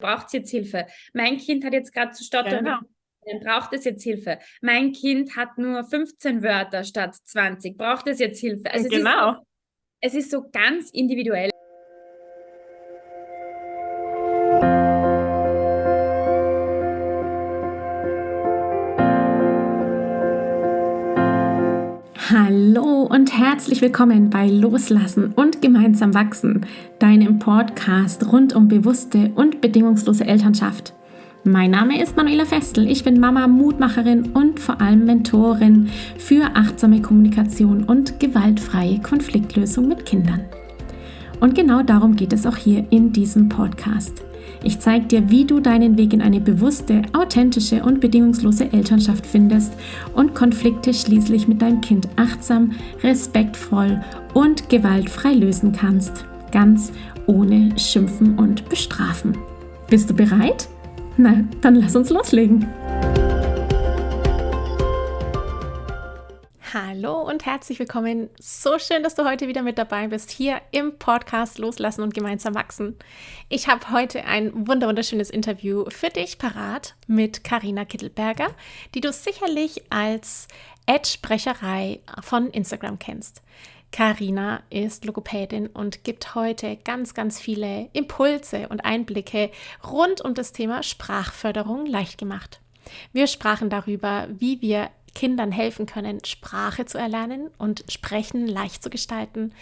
braucht es jetzt Hilfe. Mein Kind hat jetzt gerade zu stottern, Genau. dann braucht es jetzt Hilfe. Mein Kind hat nur 15 Wörter statt 20, braucht es jetzt Hilfe. Also Genau. es ist so ganz individuell. Hallo und herzlich willkommen bei Loslassen und gemeinsam wachsen, deinem Podcast rund um bewusste und bedingungslose Elternschaft. Mein Name ist Manuela Festel, ich bin Mama, Mutmacherin und vor allem Mentorin für achtsame Kommunikation und gewaltfreie Konfliktlösung mit Kindern. Und genau darum geht es auch hier in diesem Podcast. Ich zeige dir, wie du deinen Weg in eine bewusste, authentische und bedingungslose Elternschaft findest und Konflikte schließlich mit deinem Kind achtsam, respektvoll und gewaltfrei lösen kannst. Ganz ohne Schimpfen und Bestrafen. Bist du bereit? Na, dann lass uns loslegen. Hallo und herzlich willkommen. So schön, dass du heute wieder mit dabei bist, hier im Podcast Loslassen und gemeinsam wachsen. Ich habe heute ein wunderschönes Interview für dich parat mit Carina Kittelberger, die du sicherlich als @Sprecherei von Instagram kennst. Carina ist Logopädin und gibt heute ganz viele Impulse und Einblicke rund um das Thema Sprachförderung leicht gemacht. Wir sprachen darüber, wie wir Kindern helfen können, Sprache zu erlernen und Sprechen leicht zu gestalten.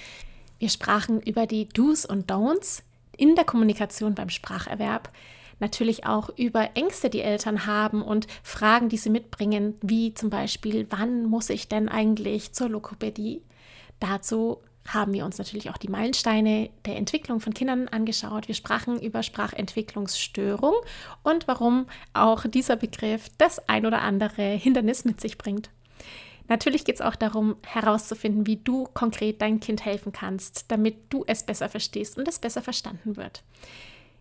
Wir sprachen über die Do's und Don'ts in der Kommunikation beim Spracherwerb, natürlich auch über Ängste, die Eltern haben und Fragen, die sie mitbringen, wie zum Beispiel, wann muss ich denn eigentlich zur Logopädie? Dazu haben wir uns natürlich auch die Meilensteine der Entwicklung von Kindern angeschaut. Wir sprachen über Sprachentwicklungsstörung und warum auch dieser Begriff das ein oder andere Hindernis mit sich bringt. Natürlich geht es auch darum, herauszufinden, wie du konkret dein Kind helfen kannst, damit du es besser verstehst und es besser verstanden wird.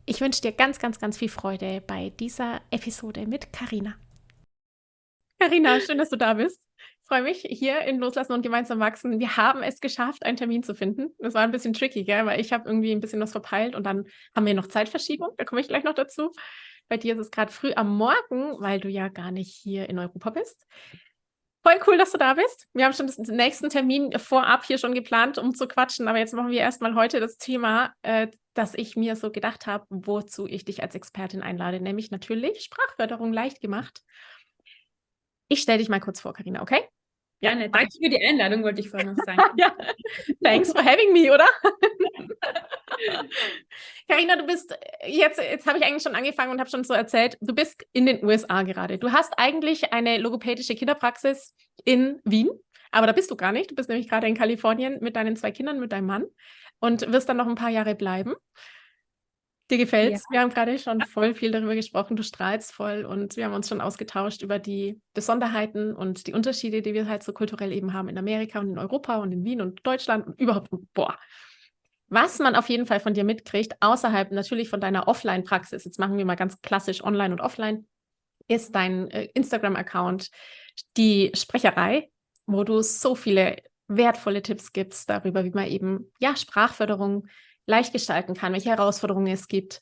Ich wünsche dir ganz viel Freude bei dieser Episode mit Carina. Carina, schön, dass du da bist. Ich freue mich hier in Loslassen und gemeinsam wachsen. Wir haben es geschafft, einen Termin zu finden. Das war ein bisschen tricky, gell? Weil ich habe irgendwie ein bisschen was verpeilt und dann haben wir noch Zeitverschiebung. Da komme ich gleich noch dazu. Bei dir ist es gerade früh am Morgen, weil du ja gar nicht hier in Europa bist. Voll cool, dass du da bist. Wir haben schon den nächsten Termin vorab hier schon geplant, um zu quatschen. Aber jetzt machen wir erstmal heute das Thema, das ich mir so gedacht habe, wozu ich dich als Expertin einlade, nämlich natürlich Sprachförderung leicht gemacht. Ich stelle dich mal kurz vor, Carina, okay? Ja, ne, danke für die Einladung, wollte ich vorhin noch sagen. Ja, thanks for having me, oder? Carina, du bist jetzt habe ich eigentlich schon angefangen und habe schon so erzählt, du bist in den USA gerade. Du hast eigentlich eine logopädische Kinderpraxis in Wien, aber da bist du gar nicht. Du bist nämlich gerade in Kalifornien mit deinen 2 Kindern, mit deinem Mann und wirst dann noch ein paar Jahre bleiben. Dir gefällt's? Ja. Wir haben gerade schon voll viel darüber gesprochen. Du strahlst voll und wir haben uns schon ausgetauscht über die Besonderheiten und die Unterschiede, die wir halt so kulturell eben haben in Amerika und in Europa und in Wien und Deutschland und überhaupt. Boah. Was man auf jeden Fall von dir mitkriegt, außerhalb natürlich von deiner Offline-Praxis, jetzt machen wir mal ganz klassisch Online und Offline, ist dein Instagram-Account, die Sprecherei, wo du so viele wertvolle Tipps gibst darüber, wie man eben Sprachförderung leicht gestalten kann, welche Herausforderungen es gibt.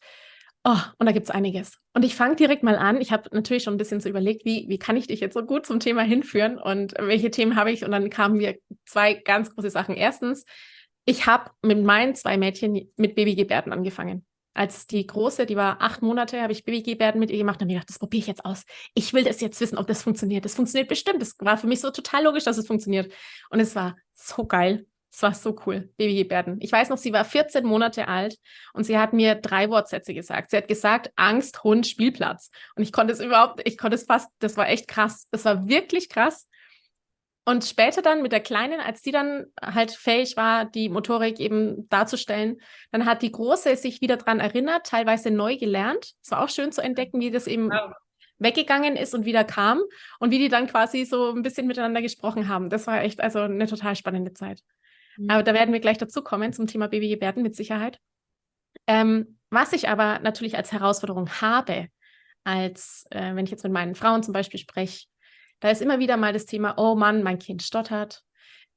Oh, und da gibt es einiges. Und ich fange direkt mal an. Ich habe natürlich schon ein bisschen so überlegt, wie kann ich dich jetzt so gut zum Thema hinführen und welche Themen habe ich? Und dann kamen mir 2 ganz große Sachen. Erstens, ich habe mit meinen 2 Mädchen mit Babygebärden angefangen. Als die Große, die war 8 Monate, habe ich Babygebärden mit ihr gemacht und habe mir gedacht, das probiere ich jetzt aus. Ich will das jetzt wissen, ob das funktioniert. Das funktioniert bestimmt. Das war für mich so total logisch, dass es funktioniert. Und es war so geil. Es war so cool, Babygebärden. Ich weiß noch, sie war 14 Monate alt und sie hat mir 3 Wortsätze gesagt. Sie hat gesagt, Angst, Hund, Spielplatz. Und ich konnte es fast, das war echt krass. Das war wirklich krass. Und später dann mit der Kleinen, als die dann halt fähig war, die Motorik eben darzustellen, dann hat die Große sich wieder dran erinnert, teilweise neu gelernt. Es war auch schön zu entdecken, wie das eben weggegangen ist und wieder kam und wie die dann quasi so ein bisschen miteinander gesprochen haben. Das war echt also eine total spannende Zeit. Aber da werden wir gleich dazu kommen zum Thema Babygebärden mit Sicherheit. Was ich aber natürlich als Herausforderung habe, wenn ich jetzt mit meinen Frauen zum Beispiel spreche, da ist immer wieder mal das Thema, oh Mann, mein Kind stottert.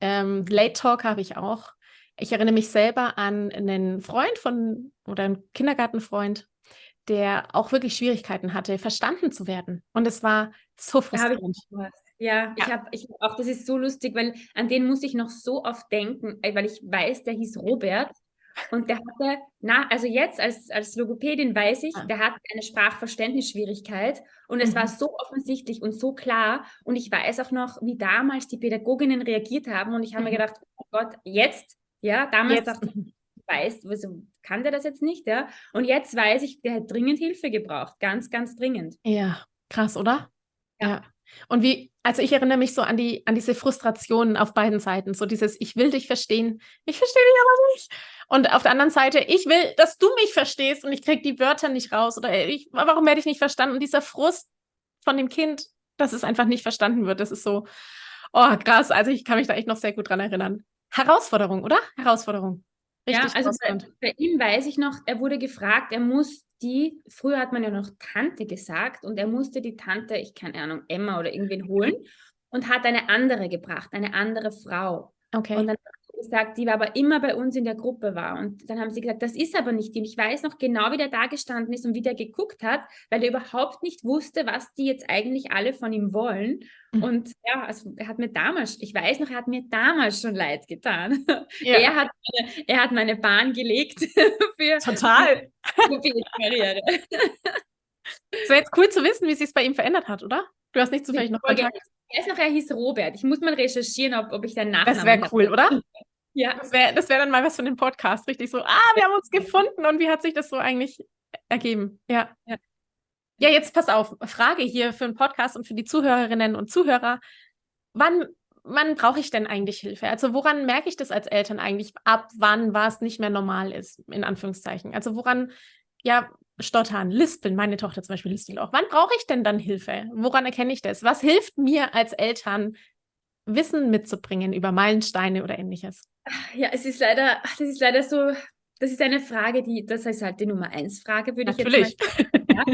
Late Talk habe ich auch. Ich erinnere mich selber an einen Freund oder einen Kindergartenfreund, der auch wirklich Schwierigkeiten hatte, verstanden zu werden. Und es war so Da habe ich frustrierend. was. Ja, ich Ja. habe auch, das ist so lustig, weil an den muss ich noch so oft denken, weil ich weiß, der hieß Robert und der hatte, also jetzt als Logopädin weiß ich, Ah. der hat eine Sprachverständnisschwierigkeit und es war so offensichtlich und so klar und ich weiß auch noch, wie damals die Pädagoginnen reagiert haben und ich habe mir gedacht, oh Gott, jetzt, ja, damals Jetzt. dachte ich, weiß, wieso kann der das jetzt nicht, ja? Und jetzt weiß ich, der hat dringend Hilfe gebraucht, ganz, ganz dringend. Ja, krass, oder? Ja. Ja. Und also ich erinnere mich so an diese Frustrationen auf beiden Seiten. So dieses, ich will dich verstehen, ich verstehe dich aber nicht. Und auf der anderen Seite, ich will, dass du mich verstehst und ich kriege die Wörter nicht raus. Oder warum werde ich nicht verstanden? Und dieser Frust von dem Kind, dass es einfach nicht verstanden wird, das ist so, oh krass. Also ich kann mich da echt noch sehr gut dran erinnern. Herausforderung, oder? Herausforderung. Richtig Ja, also herausfordernd. bei ihm weiß ich noch, er wurde gefragt, früher hat man ja noch Tante gesagt und er musste die Tante, ich keine Ahnung, Emma oder irgendwen holen und hat eine andere gebracht, eine andere Frau. Okay. Und dann hat er gesagt, die war aber immer bei uns in der Gruppe war. Und dann haben sie gesagt, das ist aber nicht die. Und ich weiß noch genau, wie der da gestanden ist und wie der geguckt hat, weil er überhaupt nicht wusste, was die jetzt eigentlich alle von ihm wollen. Und ja, also ich weiß noch, er hat mir damals schon leid getan. Ja. Er hat meine Bahn gelegt für Total. die Karriere. Es wäre jetzt cool zu wissen, wie sich es bei ihm verändert hat, oder? Du hast nicht zufällig noch Kontakt. Ich weiß noch, er hieß Robert. Ich muss mal recherchieren, ob ich den Nachnamen Das wäre cool, oder? Ja. Das wär dann mal was von dem Podcast. Richtig so, wir haben uns gefunden und wie hat sich das so eigentlich ergeben? Ja. Ja. Ja, jetzt pass auf. Frage hier für einen Podcast und für die Zuhörerinnen und Zuhörer. Wann brauche ich denn eigentlich Hilfe? Also woran merke ich das als Eltern eigentlich, ab wann was nicht mehr normal ist, in Anführungszeichen? Also woran, ja, stottern, lispeln, meine Tochter zum Beispiel lispelt auch. Wann brauche ich denn dann Hilfe? Woran erkenne ich das? Was hilft mir als Eltern, Wissen mitzubringen über Meilensteine oder Ähnliches? Ja, das ist leider so, das ist eine Frage, das ist halt die Nummer 1 Frage, würde ich jetzt mal Natürlich. sagen. Ja.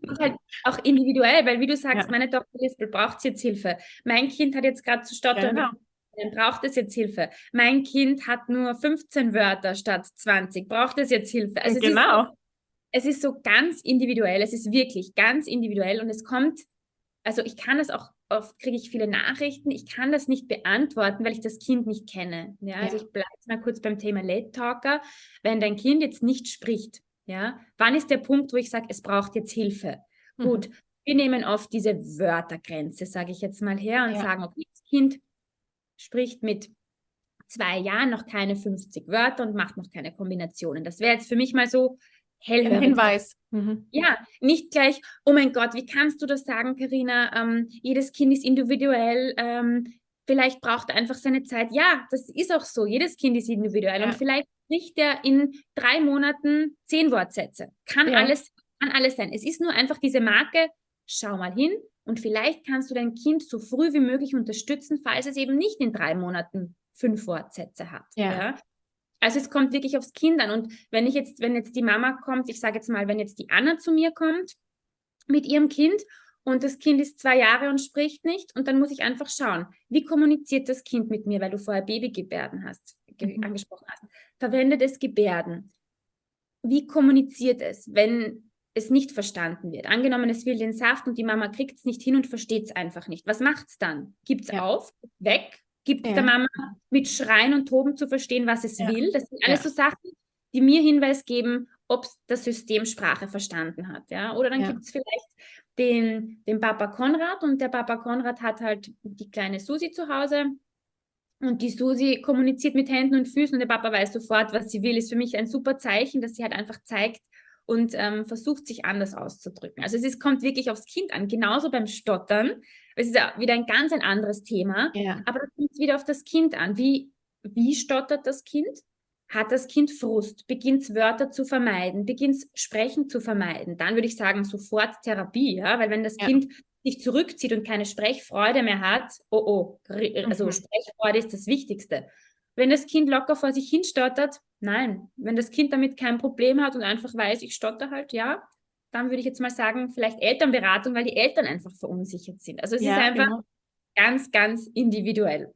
Und halt auch individuell, weil wie du sagst, Ja. meine Tochter lispelt, braucht sie jetzt Hilfe. Mein Kind hat jetzt gerade zu stottern, Genau. dann braucht es jetzt Hilfe. Mein Kind hat nur 15 Wörter statt 20, braucht es jetzt Hilfe. Also Genau. es ist so ganz individuell, es ist wirklich ganz individuell und es kommt, also ich kann das auch, oft kriege ich viele Nachrichten, ich kann das nicht beantworten, weil ich das Kind nicht kenne. Ja, also ich bleibe jetzt mal kurz beim Thema Late Talker. Wenn dein Kind jetzt nicht spricht, ja, wann ist der Punkt, wo ich sage, es braucht jetzt Hilfe? Gut, wir nehmen oft diese Wörtergrenze, sage ich jetzt mal her und sagen, okay, das Kind spricht mit 2 Jahren noch keine 50 Wörter und macht noch keine Kombinationen. Das wäre jetzt für mich mal so hellhörig. Ein Hinweis. Ja, nicht gleich, oh mein Gott, wie kannst du das sagen, Carina? Jedes Kind ist individuell, vielleicht braucht er einfach seine Zeit. Ja, das ist auch so, jedes Kind ist individuell und vielleicht spricht er in 3 Monaten 10 Wortsätze. Kann alles sein. Es ist nur einfach diese Marke, schau mal hin und vielleicht kannst du dein Kind so früh wie möglich unterstützen, falls es eben nicht in 3 Monaten 5 Wortsätze hat. Ja? Also es kommt wirklich aufs Kind an. Und wenn jetzt die Mama kommt, ich sage jetzt mal, wenn jetzt die Anna zu mir kommt mit ihrem Kind und das Kind ist 2 Jahre und spricht nicht und dann muss ich einfach schauen, wie kommuniziert das Kind mit mir, weil du vorher Babygebärden angesprochen hast. Verwendet es Gebärden? Wie kommuniziert es, wenn es nicht verstanden wird? Angenommen, es will den Saft und die Mama kriegt es nicht hin und versteht es einfach nicht. Was macht es dann? Gibt es auf, weg? Gibt der Mama mit Schreien und Toben zu verstehen, was es will? Das sind alles so Sachen, die mir Hinweis geben, ob das System Sprache verstanden hat. Ja? Oder dann gibt es vielleicht den Papa Konrad und der Papa Konrad hat halt die kleine Susi zu Hause und die Susi kommuniziert mit Händen und Füßen und der Papa weiß sofort, was sie will. Ist für mich ein super Zeichen, dass sie halt einfach zeigt und versucht, sich anders auszudrücken. Also kommt wirklich aufs Kind an. Genauso beim Stottern. Es ist ja wieder ein ganz anderes Thema, aber das kommt wieder auf das Kind an. Wie stottert das Kind? Hat das Kind Frust? Beginnt es Wörter zu vermeiden? Beginnt es Sprechen zu vermeiden? Dann würde ich sagen, sofort Therapie, ja? Weil wenn das Kind sich zurückzieht und keine Sprechfreude mehr hat, also Sprechfreude ist das Wichtigste. Wenn das Kind locker vor sich hin stottert, nein. Wenn das Kind damit kein Problem hat und einfach weiß, ich stotter halt, dann würde ich jetzt mal sagen, vielleicht Elternberatung, weil die Eltern einfach verunsichert sind. Also es ist einfach ganz, ganz individuell.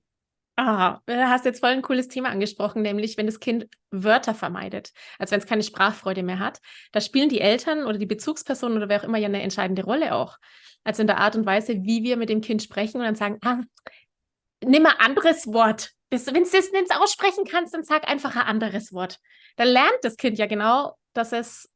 Da hast du jetzt voll ein cooles Thema angesprochen, nämlich wenn das Kind Wörter vermeidet, also wenn es keine Sprachfreude mehr hat, da spielen die Eltern oder die Bezugspersonen oder wer auch immer ja eine entscheidende Rolle auch. Also in der Art und Weise, wie wir mit dem Kind sprechen und dann sagen, nimm ein anderes Wort. Wenn du das nicht aussprechen kannst, dann sag einfach ein anderes Wort. Dann lernt das Kind ja genau, dass es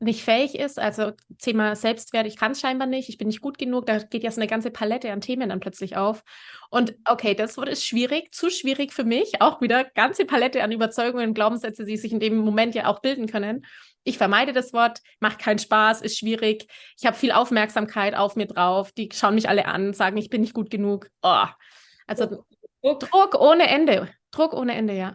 nicht fähig ist, also Thema Selbstwert, ich kann es scheinbar nicht, ich bin nicht gut genug, da geht ja so eine ganze Palette an Themen dann plötzlich auf. Und okay, das Wort ist schwierig, zu schwierig für mich, auch wieder ganze Palette an Überzeugungen und Glaubenssätze, die sich in dem Moment ja auch bilden können. Ich vermeide das Wort, macht keinen Spaß, ist schwierig, ich habe viel Aufmerksamkeit auf mir drauf, die schauen mich alle an, sagen, ich bin nicht gut genug. Oh. Also Druck ohne Ende, ja.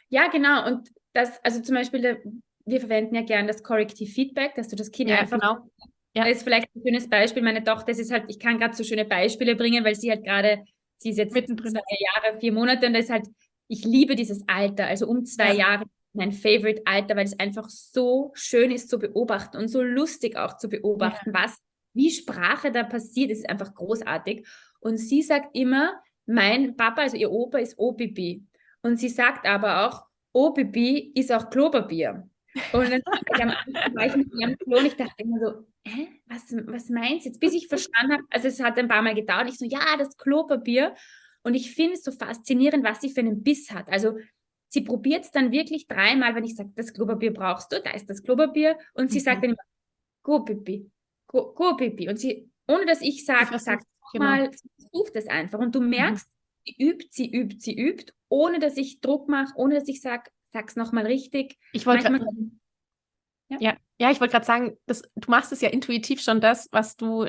Ja, genau. Und das, also zum Beispiel, wir verwenden ja gerne das Corrective Feedback, dass du das Kind einfach, genau. Ja. das ist vielleicht ein schönes Beispiel. Meine Tochter, das ist halt, ich kann gerade so schöne Beispiele bringen, weil sie halt gerade, sie ist jetzt Mittendrin. 2 Jahre, 4 Monate und das ist halt, ich liebe dieses Alter, also um 2 Jahre, mein Favorite-Alter, weil es einfach so schön ist zu beobachten und so lustig auch zu beobachten, wie Sprache da passiert, ist einfach großartig. Und sie sagt immer, mein Papa, also ihr Opa, ist Obibi. Und sie sagt aber auch, Obibi ist auch Klopapier. Und dann am Anfang war ich mit ihr am Klo und ich dachte immer so, was meinst du jetzt? Bis ich verstanden habe, also es hat ein paar Mal gedauert, ich so, ja, das Klopapier. Und ich finde es so faszinierend, was sie für einen Biss hat. Also sie probiert es dann wirklich 3-mal, wenn ich sage, das Klopapier brauchst du, da ist das Klopapier. Und sie sagt dann immer, Go-Pipi, Go-Pipi. Und sie, ohne dass ich sage, sagt mal, sie versucht es einfach. Und du merkst, sie übt, ohne dass ich Druck mache, ohne dass ich sage, sag's nochmal richtig. Ich wollte gerade sagen, du machst es ja intuitiv schon das, was du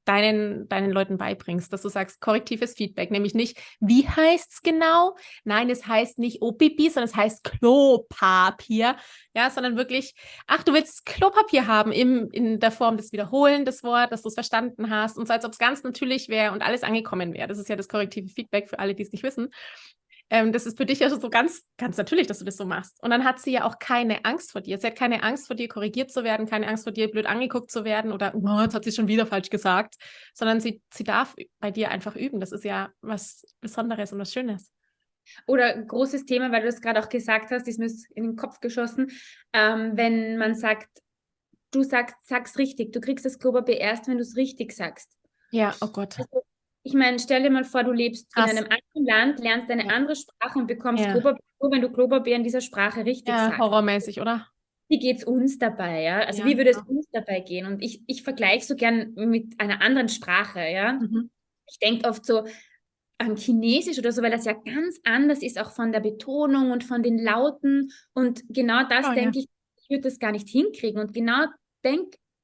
deinen Leuten beibringst, dass du sagst, korrektives Feedback, nämlich nicht, wie heißt es genau? Nein, es heißt nicht Opipi, sondern es heißt Klopapier, ja, sondern wirklich, ach, du willst Klopapier haben in der Form des Wiederholen des Wortes, dass du es verstanden hast und so, als ob es ganz natürlich wäre und alles angekommen wäre. Das ist ja das korrektive Feedback für alle, die es nicht wissen. Das ist für dich ja so ganz, ganz natürlich, dass du das so machst. Und dann hat sie ja auch keine Angst vor dir. Sie hat keine Angst vor dir, korrigiert zu werden, keine Angst vor dir, blöd angeguckt zu werden oder, oh, jetzt hat sie schon wieder falsch gesagt, sondern sie darf bei dir einfach üben. Das ist ja was Besonderes und was Schönes. Oder ein großes Thema, weil du es gerade auch gesagt hast, ist mir in den Kopf geschossen, wenn man sagt, sag's richtig, du kriegst das Klopapier erst, wenn du es richtig sagst. Ja, oh Gott. Also, ich meine, stell dir mal vor, du lebst in einem anderen Land, lernst eine andere Sprache und bekommst Klopapier, nur wenn du Klopapier in dieser Sprache richtig sagst. Horrormäßig, oder? Wie geht es uns dabei, ja? Also wie würde es uns dabei gehen? Und ich vergleiche so gern mit einer anderen Sprache, ja? Ich denke oft so an Chinesisch oder so, weil das ja ganz anders ist, auch von der Betonung und von den Lauten. Und genau das denke ich würde das gar nicht hinkriegen. Und genau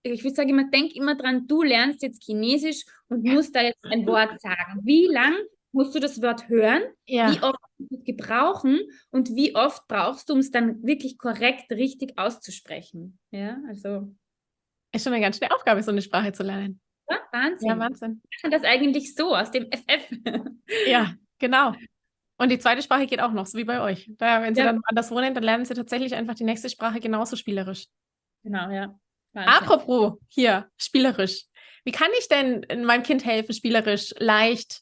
ich würde sagen immer, denk immer dran, du lernst jetzt Chinesisch und musst da jetzt ein Wort sagen. Wie lang musst du das Wort hören? Wie oft musst du es gebrauchen? Und wie oft brauchst du, um es dann wirklich korrekt, richtig auszusprechen? Ja, also. Ist schon eine ganz schöne Aufgabe, so eine Sprache zu lernen. Ja, Wahnsinn. Ja, Wahnsinn. Ich kann das eigentlich so aus dem FF. Ja, genau. Und die zweite Sprache geht auch noch, so wie bei euch. Wenn sie dann anders wohnen, dann lernen sie tatsächlich einfach die nächste Sprache genauso spielerisch. Genau, ja. Wahnsinn. Apropos, hier, spielerisch. Wie kann ich denn meinem Kind helfen, spielerisch leicht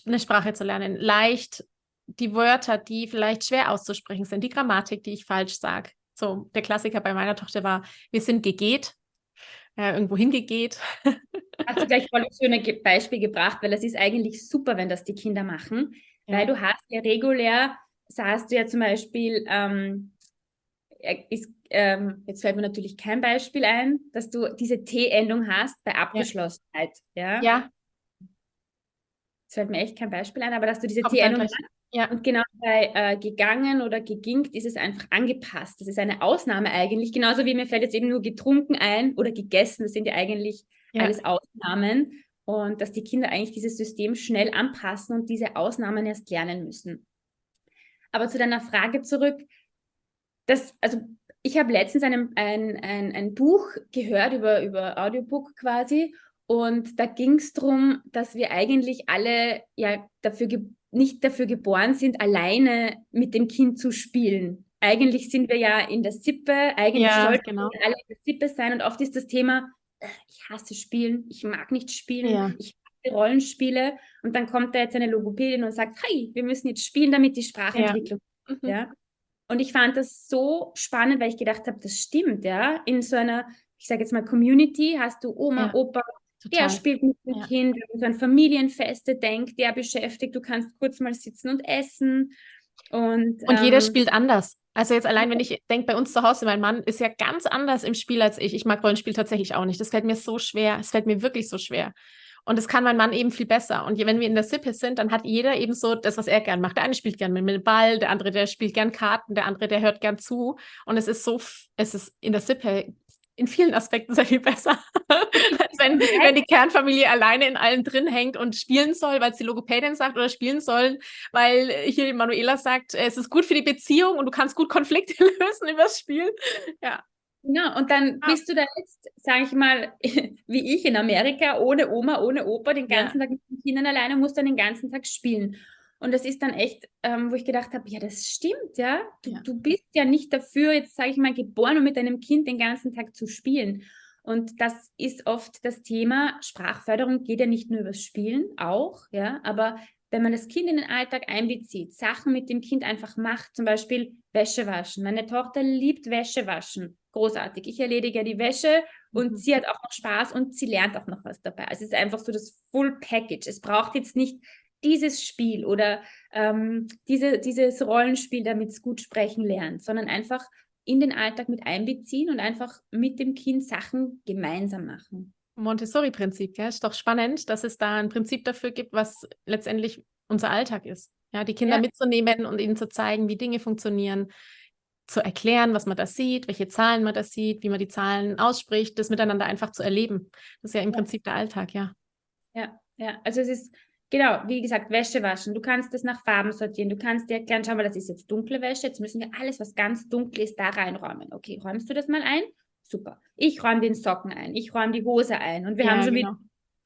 eine Sprache zu lernen? Leicht die Wörter, die vielleicht schwer auszusprechen sind, die Grammatik, die ich falsch sage. So, der Klassiker bei meiner Tochter war, wir sind gegeht, irgendwo hingegeht. Hast du gleich voll ein schönes Beispiel gebracht, weil es ist eigentlich super, wenn das die Kinder machen, weil du hast ja regulär, sagst du ja zum Beispiel, jetzt fällt mir natürlich kein Beispiel ein, dass du diese T-Endung hast bei Abgeschlossenheit. Ja. Jetzt fällt mir echt kein Beispiel ein, aber dass du diese T-Endung hast. Ja. Und genau bei gegangen oder gegingt ist es einfach angepasst. Das ist eine Ausnahme eigentlich. Genauso wie mir fällt jetzt eben nur getrunken ein oder gegessen. Das sind ja eigentlich alles Ausnahmen. Und dass die Kinder eigentlich dieses System schnell anpassen und diese Ausnahmen erst lernen müssen. Aber zu deiner Frage zurück. Also ich habe letztens ein Buch gehört über Audiobook quasi. Und da ging es darum, dass wir eigentlich alle ja nicht dafür geboren sind, alleine mit dem Kind zu spielen. Eigentlich sind wir ja in der Sippe, eigentlich sollten wir alle in der Sippe sein und oft ist das Thema, ich hasse Spielen, ich mag nicht spielen, ich mag Rollenspiele und dann kommt da jetzt eine Logopädin und sagt, hey, wir müssen jetzt spielen, damit die Sprachentwicklung ja. Und ich fand das so spannend, weil ich gedacht habe, das stimmt, ja. In so einer, ich sage jetzt mal, Community hast du Oma, Opa, der spielt mit dem Kind, wenn du an Familienfeste denkst, der beschäftigt, du kannst kurz mal sitzen und essen. Und jeder spielt anders. Also jetzt allein, wenn ich denke, bei uns zu Hause, mein Mann ist ja ganz anders im Spiel als ich. Ich mag Rollenspiel tatsächlich auch nicht. Das fällt mir so schwer. Es fällt mir wirklich so schwer. Und das kann mein Mann eben viel besser. Und wenn wir in der Sippe sind, dann hat jeder eben so das, was er gern macht. Der eine spielt gern mit dem Ball, der andere, der spielt gern Karten, der andere, der hört gern zu. Und es ist in der Sippe in vielen Aspekten sehr viel besser, als wenn die Kernfamilie alleine in allem drin hängt und spielen soll, weil es die Logopädin sagt, oder spielen sollen, weil hier die Manuela sagt, es ist gut für die Beziehung und du kannst gut Konflikte lösen übers Spielen. Ja. Ja, und dann bist du da jetzt, sage ich mal, wie ich in Amerika, ohne Oma, ohne Opa, den ganzen Tag mit den Kindern alleine, musst dann den ganzen Tag spielen. Und das ist dann echt, wo ich gedacht habe, ja, das stimmt, ja. Du bist ja nicht dafür, jetzt sage ich mal, geboren, um mit deinem Kind den ganzen Tag zu spielen. Und das ist oft das Thema, Sprachförderung geht ja nicht nur übers Spielen, auch, ja, aber wenn man das Kind in den Alltag einbezieht, Sachen mit dem Kind einfach macht, zum Beispiel Wäsche waschen. Meine Tochter liebt Wäsche waschen. Großartig. Ich erledige ja die Wäsche und sie hat auch noch Spaß und sie lernt auch noch was dabei. Also es ist einfach so das Full Package. Es braucht jetzt nicht dieses Spiel oder dieses Rollenspiel, damit es gut sprechen lernt, sondern einfach in den Alltag mit einbeziehen und einfach mit dem Kind Sachen gemeinsam machen. Montessori-Prinzip, ja, ist doch spannend, dass es da ein Prinzip dafür gibt, was letztendlich unser Alltag ist. Ja, die Kinder mitzunehmen und ihnen zu zeigen, wie Dinge funktionieren, zu erklären, was man da sieht, welche Zahlen man da sieht, wie man die Zahlen ausspricht, das miteinander einfach zu erleben. Das ist ja im Prinzip der Alltag, ja. Ja, also es ist, genau, wie gesagt, Wäsche waschen. Du kannst das nach Farben sortieren. Du kannst dir erklären, schau mal, das ist jetzt dunkle Wäsche. Jetzt müssen wir alles, was ganz dunkel ist, da reinräumen. Okay, räumst du das mal ein? Super. Ich räume den Socken ein. Ich räume die Hose ein. Und wir haben schon wieder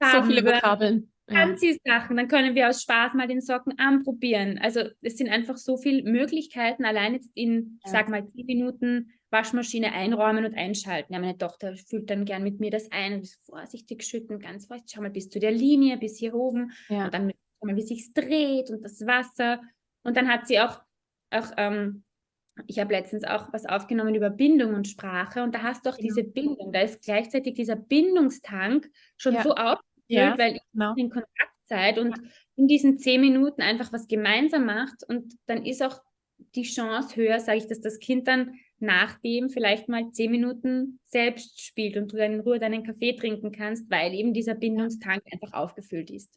Farben, so viele Vokabeln. Anziehsachen. Dann können wir aus Spaß mal den Socken anprobieren. Also es sind einfach so viele Möglichkeiten, allein jetzt in, ich sag mal, 10 Minuten Waschmaschine einräumen und einschalten. Ja, meine Tochter füllt dann gern mit mir das ein und vorsichtig schütten, ganz vorsichtig, schau mal bis zu der Linie, bis hier oben und dann schau mal, wie sich's dreht und das Wasser. Und dann hat sie auch ich habe letztens auch was aufgenommen über Bindung und Sprache und da hast du auch diese Bindung. Da ist gleichzeitig dieser Bindungstank schon so aufgefüllt, weil ihr in Kontakt seid und in diesen 10 Minuten einfach was gemeinsam macht und dann ist auch die Chance höher, sage ich, dass das Kind dann nachdem vielleicht mal 10 Minuten selbst spielt und du dann in Ruhe deinen Kaffee trinken kannst, weil eben dieser Bindungstank einfach aufgefüllt ist.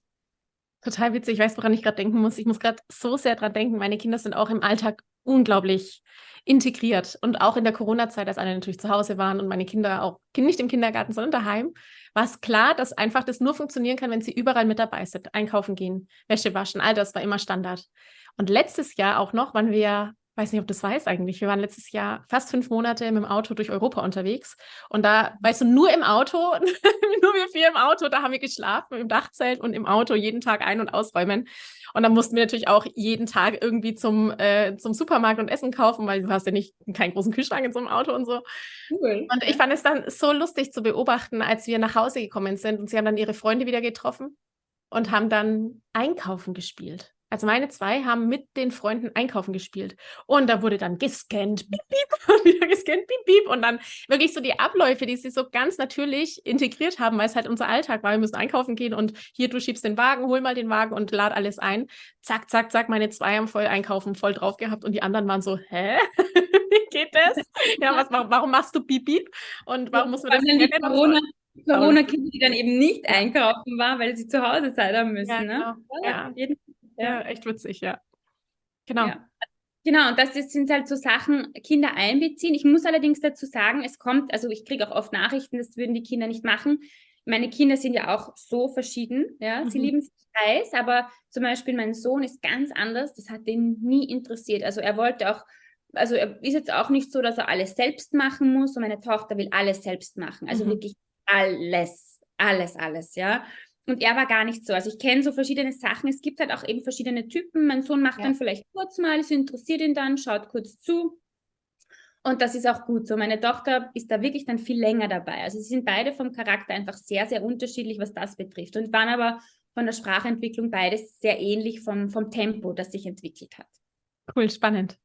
Total witzig. Ich weiß, woran ich gerade denken muss. Ich muss gerade so sehr dran denken. Meine Kinder sind auch im Alltag unglaublich integriert. Und auch in der Corona-Zeit, als alle natürlich zu Hause waren und meine Kinder auch nicht im Kindergarten, sondern daheim, war es klar, dass einfach das nur funktionieren kann, wenn sie überall mit dabei sind. Einkaufen gehen, Wäsche waschen, all das war immer Standard. Und letztes Jahr auch noch waren wir, weiß nicht, ob du das weißt eigentlich, wir waren letztes Jahr fast 5 Monate mit dem Auto durch Europa unterwegs. Und da, weißt du, nur im Auto, nur wir 4 im Auto, da haben wir geschlafen, im Dachzelt und im Auto jeden Tag ein- und ausräumen. Und dann mussten wir natürlich auch jeden Tag irgendwie zum Supermarkt und Essen kaufen, weil du hast ja keinen großen Kühlschrank in so einem Auto und so. Cool. Und ich fand es dann so lustig zu beobachten, als wir nach Hause gekommen sind und sie haben dann ihre Freunde wieder getroffen und haben dann Einkaufen gespielt. Also meine 2 haben mit den Freunden Einkaufen gespielt. Und da wurde dann gescannt, piep, piep, und wieder gescannt, piep, piep. Und dann wirklich so die Abläufe, die sie so ganz natürlich integriert haben, weil es halt unser Alltag war. Wir müssen einkaufen gehen und hier, du schiebst den Wagen, hol mal den Wagen und lad alles ein. Zack, zack, zack, meine 2 haben voll Einkaufen, voll drauf gehabt. Und die anderen waren so, hä? Wie geht das? Ja, warum machst du piep, piep? Und warum muss man das kennen? Corona-Kinder, die dann eben nicht einkaufen waren, weil sie zu Hause Zeit haben müssen. Ja, ne? Genau. Ja, echt witzig, ja. Genau. Ja. Genau, und das sind halt so Sachen, Kinder einbeziehen. Ich muss allerdings dazu sagen, also ich kriege auch oft Nachrichten, das würden die Kinder nicht machen. Meine Kinder sind ja auch so verschieden, ja. Sie lieben sich heiß, aber zum Beispiel mein Sohn ist ganz anders, das hat ihn nie interessiert. Also er ist jetzt auch nicht so, dass er alles selbst machen muss und meine Tochter will alles selbst machen. Also wirklich alles, ja. Und er war gar nicht so. Also ich kenne so verschiedene Sachen. Es gibt halt auch eben verschiedene Typen. Mein Sohn macht dann vielleicht kurz mal, es interessiert ihn dann, schaut kurz zu. Und das ist auch gut so. Meine Tochter ist da wirklich dann viel länger dabei. Also sie sind beide vom Charakter einfach sehr, sehr unterschiedlich, was das betrifft. Und waren aber von der Sprachentwicklung beides sehr ähnlich vom Tempo, das sich entwickelt hat. Cool, spannend.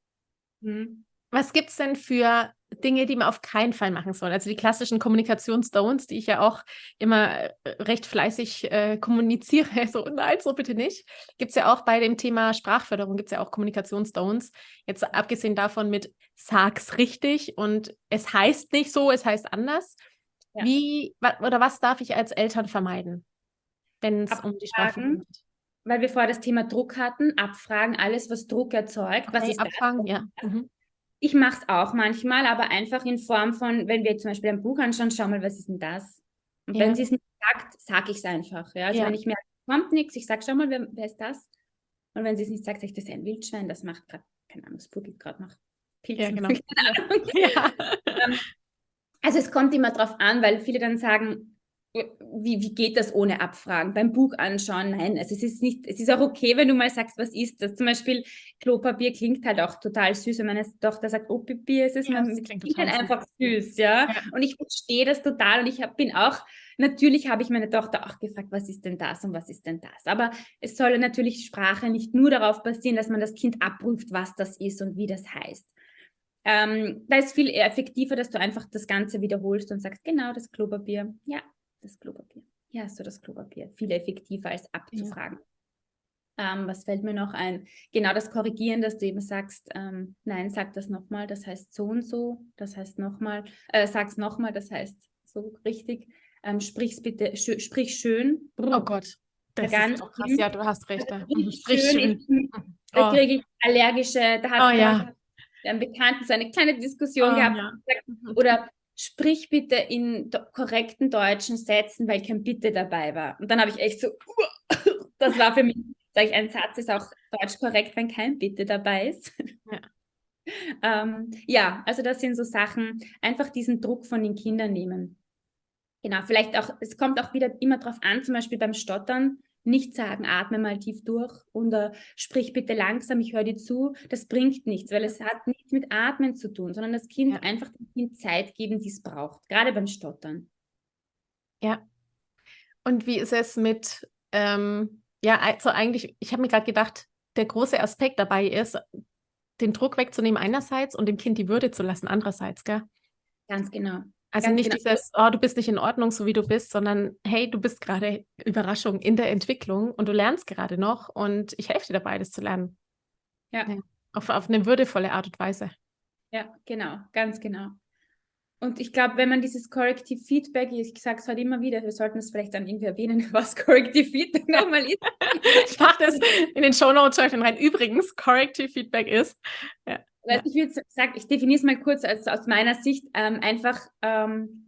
Mhm. Was gibt es denn für Dinge, die man auf keinen Fall machen soll? Also die klassischen Kommunikations-Don'ts, die ich ja auch immer recht fleißig kommuniziere. So, nein, so bitte nicht. Gibt es ja auch bei dem Thema Sprachförderung, gibt es ja auch Kommunikations-Don'ts. Jetzt abgesehen davon mit sag's richtig und es heißt nicht so, es heißt anders. Ja. Was darf ich als Eltern vermeiden, wenn es um die Sprachförderung geht? Weil wir vorher das Thema Druck hatten, abfragen, alles, was Druck erzeugt. Okay, was ist abfangen, das? ja. Mhm. Ich mache es auch manchmal, aber einfach in Form von, wenn wir zum Beispiel ein Buch anschauen, schau mal, was ist denn das? Und Ja. wenn sie es nicht sagt, sage ich es einfach. Ja? Also Ja. wenn ich merke, kommt nichts, ich sage, schau mal, wer ist das? Und wenn sie es nicht sagt, sage ich, das ist ein Wildschwein, das macht gerade, keine Ahnung, es buddelt gerade nach Pilzen. Ja, genau. Keine Ahnung. Ja. Also es kommt immer drauf an, weil viele dann sagen, wie geht das ohne Abfragen? Beim Buch anschauen, nein, also es ist auch okay, wenn du mal sagst, was ist das? Zum Beispiel Klopapier klingt halt auch total süß, wenn meine Tochter sagt, oh Pipi, es ist Ja, man das mit klingt Kindern total süß. einfach süß, ja. Ja. Und ich verstehe das total und natürlich habe ich meine Tochter auch gefragt, was ist denn das und was ist denn das? Aber es soll natürlich Sprache nicht nur darauf basieren, dass man das Kind abprüft, was das ist und wie das heißt. Da ist viel effektiver, dass du einfach das Ganze wiederholst und sagst, genau, das Klopapier, ja, das Klopapier. Hier hast du das Klopapier. Viel effektiver als abzufragen. Ja. Was fällt mir noch ein? Genau das Korrigieren, dass du eben sagst, nein, sag das nochmal, das heißt so und so, das heißt nochmal, sag's nochmal, das heißt so richtig. Sprich schön. Oh Gott, das ganz ist auch krass. Ja, du hast recht. also, Sprich schön. Da kriege ich allergische, da hat einen Bekannten so eine kleine Diskussion gehabt. Ja. Oder sprich bitte in korrekten deutschen Sätzen, weil kein Bitte dabei war. Und dann habe ich echt so, das war für mich, sage ich, ein Satz ist auch deutsch korrekt, wenn kein Bitte dabei ist. Ja, also das sind so Sachen, einfach diesen Druck von den Kindern nehmen. Genau, vielleicht auch, es kommt auch wieder immer drauf an, zum Beispiel beim Stottern, nicht sagen, atme mal tief durch oder sprich bitte langsam, ich höre dir zu. Das bringt nichts, weil es hat nichts mit Atmen zu tun, sondern das Kind einfach dem Kind Zeit geben, die es braucht, gerade beim Stottern. Ja. Und wie ist es mit, also eigentlich, ich habe mir gerade gedacht, der große Aspekt dabei ist, den Druck wegzunehmen einerseits und dem Kind die Würde zu lassen andererseits, gell? Ganz genau. Also Ganz nicht genau. dieses, oh, du bist nicht in Ordnung, so wie du bist, sondern hey, du bist gerade, Überraschung, in der Entwicklung und du lernst gerade noch und ich helfe dir dabei, das zu lernen. Ja. Auf eine würdevolle Art und Weise. Ja, genau, ganz genau. Und ich glaube, wenn man dieses Corrective Feedback, ich sage es heute immer wieder, wir sollten es vielleicht dann irgendwie erwähnen, was Corrective Feedback nochmal ist. Ich mache das in den Shownotes rein. Übrigens, Corrective Feedback ist. Ich würde sagen, ich definiere es mal kurz aus meiner Sicht, einfach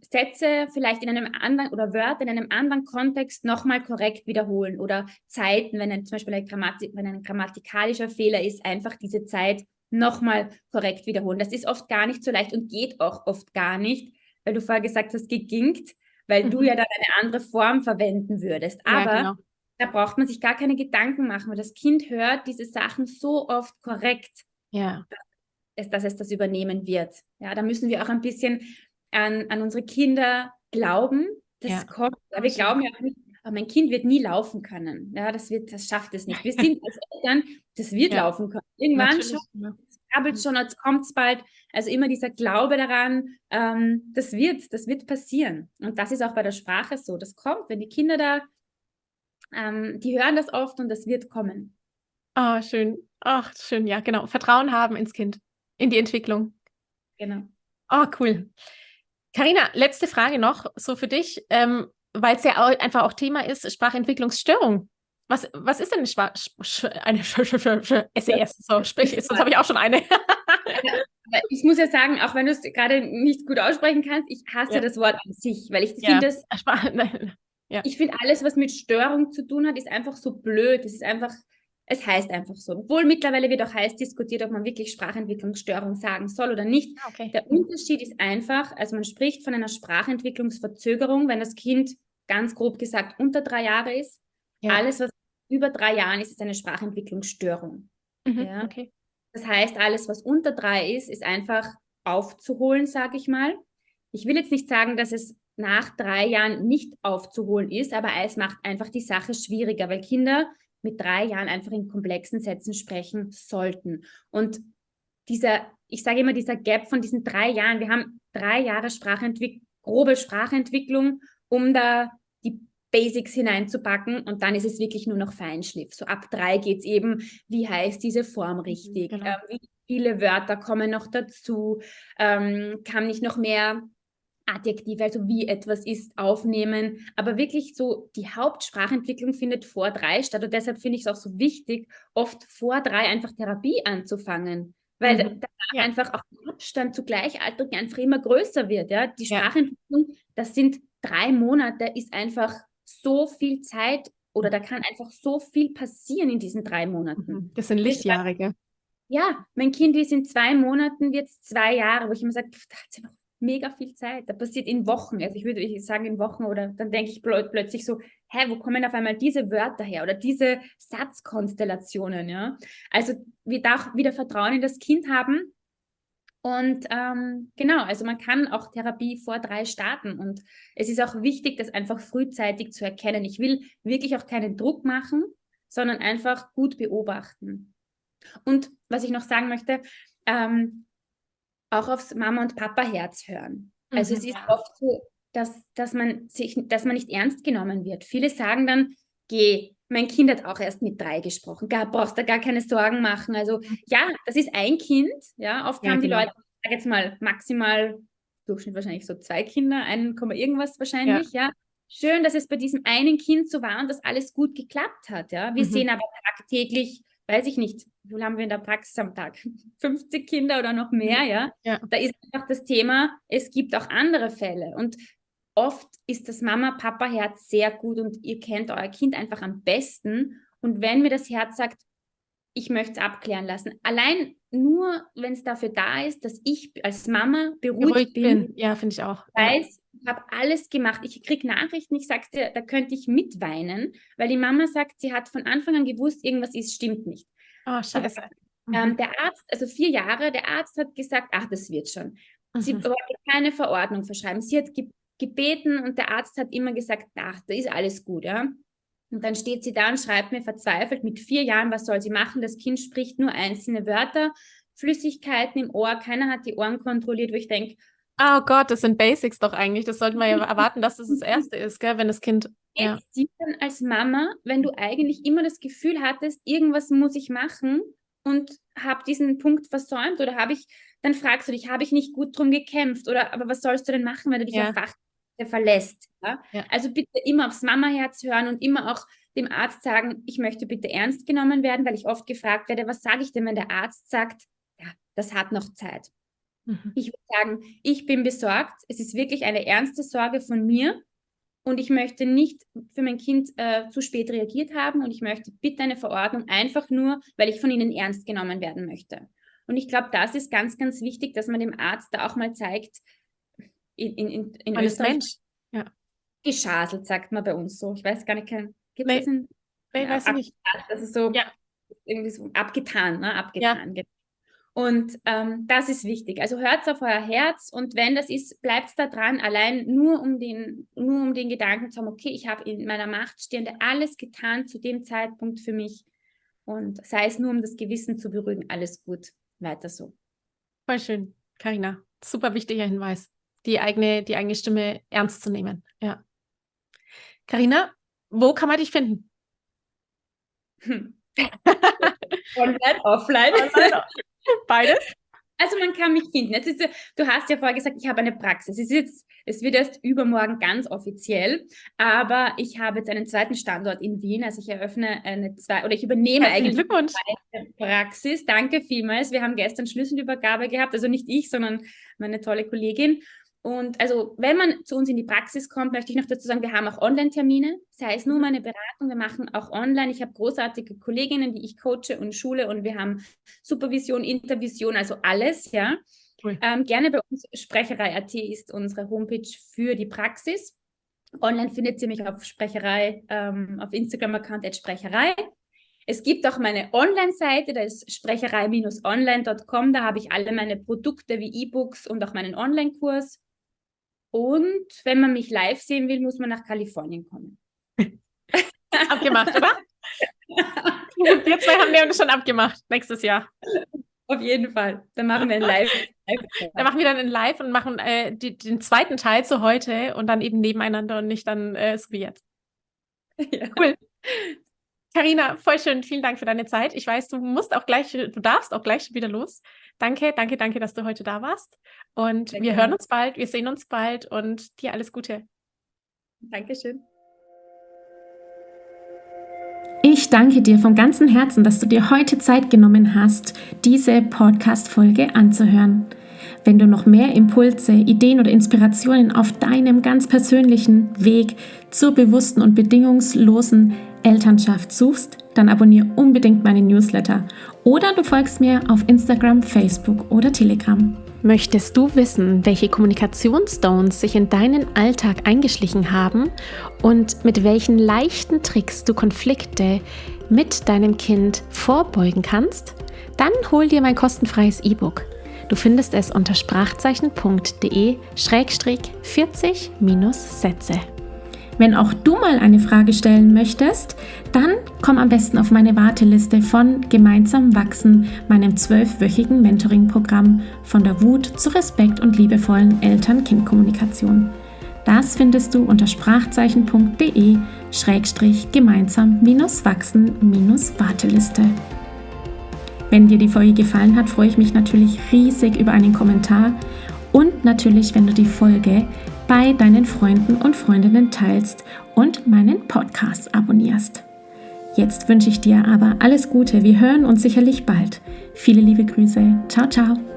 Sätze vielleicht in einem anderen oder Wörter in einem anderen Kontext nochmal korrekt wiederholen oder Zeiten, wenn zum Beispiel wenn ein grammatikalischer Fehler ist, einfach diese Zeit nochmal korrekt wiederholen. Das ist oft gar nicht so leicht und geht auch oft gar nicht, weil du vorher gesagt hast, geginkt, weil du ja dann eine andere Form verwenden würdest. Aber da braucht man sich gar keine Gedanken machen, weil das Kind hört diese Sachen so oft korrekt. Ja. Dass es das übernehmen wird. Ja, da müssen wir auch ein bisschen an unsere Kinder glauben. Das kommt. Ja, wir glauben ja auch nicht, aber mein Kind wird nie laufen können. Ja, das schafft es nicht. Wir sind als Eltern, das wird laufen können. Irgendwann schon, es krabbelt schon, jetzt kommt es bald. Also immer dieser Glaube daran, das wird passieren. Und das ist auch bei der Sprache so. Das kommt, wenn die Kinder da, die hören das oft und das wird kommen. Ah, schön. Ach, schön, ja, genau. Vertrauen haben ins Kind. In die Entwicklung. Genau. Oh, cool. Carina, letzte Frage noch, so für dich, weil es ja einfach auch Thema ist, Sprachentwicklungsstörung. Was ist denn eine SES? So, sprich, sonst habe ich auch schon eine. Ich muss ja sagen, auch wenn du es gerade nicht gut aussprechen kannst, ich hasse das Wort an sich, weil ich finde das, ich finde alles, was mit Störung zu tun hat, ist einfach so blöd. Es heißt einfach so. Obwohl mittlerweile wird auch heiß diskutiert, ob man wirklich Sprachentwicklungsstörung sagen soll oder nicht. Okay. Der Unterschied ist einfach, also man spricht von einer Sprachentwicklungsverzögerung, wenn das Kind, ganz grob gesagt, unter 3 Jahre ist. Ja. Alles, was über 3 Jahren ist, ist eine Sprachentwicklungsstörung. Ja? Okay. Das heißt, alles, was unter 3 ist einfach aufzuholen, sage ich mal. Ich will jetzt nicht sagen, dass es nach 3 Jahren nicht aufzuholen ist, aber es macht einfach die Sache schwieriger, weil Kinder mit 3 Jahren einfach in komplexen Sätzen sprechen sollten. Und ich sage immer, dieser Gap von diesen 3 Jahren, wir haben 3 Jahre grobe Sprachentwicklung, um da die Basics hineinzupacken und dann ist es wirklich nur noch Feinschliff. So ab 3 geht es eben, wie heißt diese Form richtig, Genau. wie viele Wörter kommen noch dazu, kann ich noch mehr Adjektive, also wie etwas ist, aufnehmen. Aber wirklich so, die Hauptsprachentwicklung findet vor 3 statt. Und deshalb finde ich es auch so wichtig, oft vor 3 einfach Therapie anzufangen. Weil danach einfach auch der Abstand zu Gleichaltrigen einfach immer größer wird. Ja? Die Sprachentwicklung, das sind 3 Monate, ist einfach so viel Zeit oder da kann einfach so viel passieren in diesen 3 Monaten. Das sind Lichtjahre, gell? Ja, mein Kind ist in 2 Monaten jetzt 2 Jahre, wo ich immer sage, da hat sie noch mega viel Zeit. Da passiert in Wochen. Also ich würde sagen in Wochen oder dann denke ich plötzlich so, wo kommen auf einmal diese Wörter her oder diese Satzkonstellationen, ja? Also wir darf wieder Vertrauen in das Kind haben und genau, also man kann auch Therapie vor 3 starten und es ist auch wichtig, das einfach frühzeitig zu erkennen. Ich will wirklich auch keinen Druck machen, sondern einfach gut beobachten. Und was ich noch sagen möchte, auch aufs Mama- und Papa-Herz hören. Also es ist oft so, dass man nicht ernst genommen wird. Viele sagen dann, mein Kind hat auch erst mit 3 gesprochen, brauchst da gar keine Sorgen machen. Also ja, das ist ein Kind. Ja, oft haben die Leute, ich sage jetzt mal maximal, Durchschnitt wahrscheinlich so 2 Kinder, 1, irgendwas wahrscheinlich, ja. Schön, dass es bei diesem einen Kind so war und dass alles gut geklappt hat. Ja. Wir sehen aber tagtäglich, weiß ich nicht, wie viel haben wir in der Praxis am Tag? 50 Kinder oder noch mehr, ja? Da ist einfach das Thema, es gibt auch andere Fälle und oft ist das Mama-Papa-Herz sehr gut und ihr kennt euer Kind einfach am besten und wenn mir das Herz sagt, ich möchte es abklären lassen, allein nur, wenn es dafür da ist, dass ich als Mama beruhigt bin. Ja, finde ich auch. Weiß, ich habe alles gemacht. Ich kriege Nachrichten, ich sage dir, da könnte ich mitweinen, weil die Mama sagt, sie hat von Anfang an gewusst, irgendwas stimmt nicht. Oh, scheiße. Der Arzt, also 4 Jahre, der Arzt hat gesagt, ach, das wird schon. Sie wollte keine Verordnung verschreiben. Sie hat gebeten und der Arzt hat immer gesagt, ach, da ist alles gut, ja. Und dann steht sie da und schreibt mir verzweifelt mit 4 Jahren, was soll sie machen? Das Kind spricht nur einzelne Wörter, Flüssigkeiten im Ohr, keiner hat die Ohren kontrolliert, wo ich denke, oh Gott, das sind Basics doch eigentlich. Das sollten wir ja erwarten, dass das Erste ist, gell? Wenn das Kind... Jetzt dir dann als Mama, wenn du eigentlich immer das Gefühl hattest, irgendwas muss ich machen und habe diesen Punkt versäumt oder dann fragst du dich, habe ich nicht gut drum gekämpft oder aber was sollst du denn machen, wenn du dich auf Fachkräfte verlässt? Ja? Also bitte immer aufs Mama-Herz hören und immer auch dem Arzt sagen, ich möchte bitte ernst genommen werden, weil ich oft gefragt werde, was sage ich denn, wenn der Arzt sagt, ja, das hat noch Zeit. Ich würde sagen, ich bin besorgt, es ist wirklich eine ernste Sorge von mir und ich möchte nicht für mein Kind zu spät reagiert haben und ich möchte bitte eine Verordnung, einfach nur, weil ich von ihnen ernst genommen werden möchte. Und ich glaube, das ist ganz, ganz wichtig, dass man dem Arzt da auch mal zeigt, in Österreich, Mensch. Ja. geschaselt, sagt man bei uns so. Ich weiß gar nicht, gibt es Nee, weiß ich nicht. Das ist so, irgendwie so abgetan, ne? Abgetan. Und das ist wichtig. Also hört auf euer Herz und wenn das ist, bleibt da dran, allein nur um den Gedanken zu haben, okay, ich habe in meiner Macht Stehende alles getan zu dem Zeitpunkt für mich und sei es nur, um das Gewissen zu beruhigen, alles gut, weiter so. Voll schön, Carina. Super wichtiger Hinweis, die eigene Stimme ernst zu nehmen. Ja. Carina, wo kann man dich finden? Online, offline. Beides? Also man kann mich finden. Du hast ja vorher gesagt, ich habe eine Praxis. Es wird erst übermorgen ganz offiziell, aber ich habe jetzt einen zweiten Standort in Wien. Also ich eröffne ich übernehme eigentlich eine Praxis. Danke vielmals. Wir haben gestern Schlüsselübergabe gehabt, also nicht ich, sondern meine tolle Kollegin. Und also, wenn man zu uns in die Praxis kommt, möchte ich noch dazu sagen, wir haben auch Online-Termine, sei es nur meine Beratung, wir machen auch online. Ich habe großartige Kolleginnen, die ich coache und schule und wir haben Supervision, Intervision, also alles, ja. Cool. Gerne bei uns, Sprecherei.at ist unsere Homepage für die Praxis. Online findet ihr mich auf Sprecherei, auf Instagram-Account @Sprecherei. Es gibt auch meine Online-Seite, da ist sprecherei-online.com, da habe ich alle meine Produkte wie E-Books und auch meinen Online-Kurs. Und wenn man mich live sehen will, muss man nach Kalifornien kommen. Abgemacht, oder? Wir zwei haben wir uns schon abgemacht, nächstes Jahr. Auf jeden Fall. Dann machen wir ein Live. Da machen wir dann ein Live und machen den zweiten Teil zu heute und dann eben nebeneinander und nicht dann so wie jetzt. Ja. Cool. Carina, voll schön. Vielen Dank für deine Zeit. Ich weiß, du darfst auch gleich schon wieder los. Danke, dass du heute da warst. Und Sehr wir gerne. hören uns bald, wir sehen uns bald und dir alles Gute. Dankeschön. Ich danke dir von ganzem Herzen, dass du dir heute Zeit genommen hast, diese Podcast-Folge anzuhören. Wenn du noch mehr Impulse, Ideen oder Inspirationen auf deinem ganz persönlichen Weg zur bewussten und bedingungslosen Elternschaft suchst, dann abonniere unbedingt meinen Newsletter oder du folgst mir auf Instagram, Facebook oder Telegram. Möchtest du wissen, welche Kommunikationsstones sich in deinen Alltag eingeschlichen haben und mit welchen leichten Tricks du Konflikte mit deinem Kind vorbeugen kannst? Dann hol dir mein kostenfreies E-Book. Du findest es unter sprachzeichen.de/40-Sätze. Wenn auch du mal eine Frage stellen möchtest, dann komm am besten auf meine Warteliste von Gemeinsam wachsen, meinem 12-wöchigen Mentoring-Programm von der Wut zu Respekt und liebevollen Eltern-Kind-Kommunikation. Das findest du unter sprachzeichen.de/gemeinsam-wachsen-Warteliste. Wenn dir die Folge gefallen hat, freue ich mich natürlich riesig über einen Kommentar und natürlich, wenn du die Folge bei deinen Freunden und Freundinnen teilst und meinen Podcast abonnierst. Jetzt wünsche ich dir aber alles Gute. Wir hören uns sicherlich bald. Viele liebe Grüße. Ciao, ciao.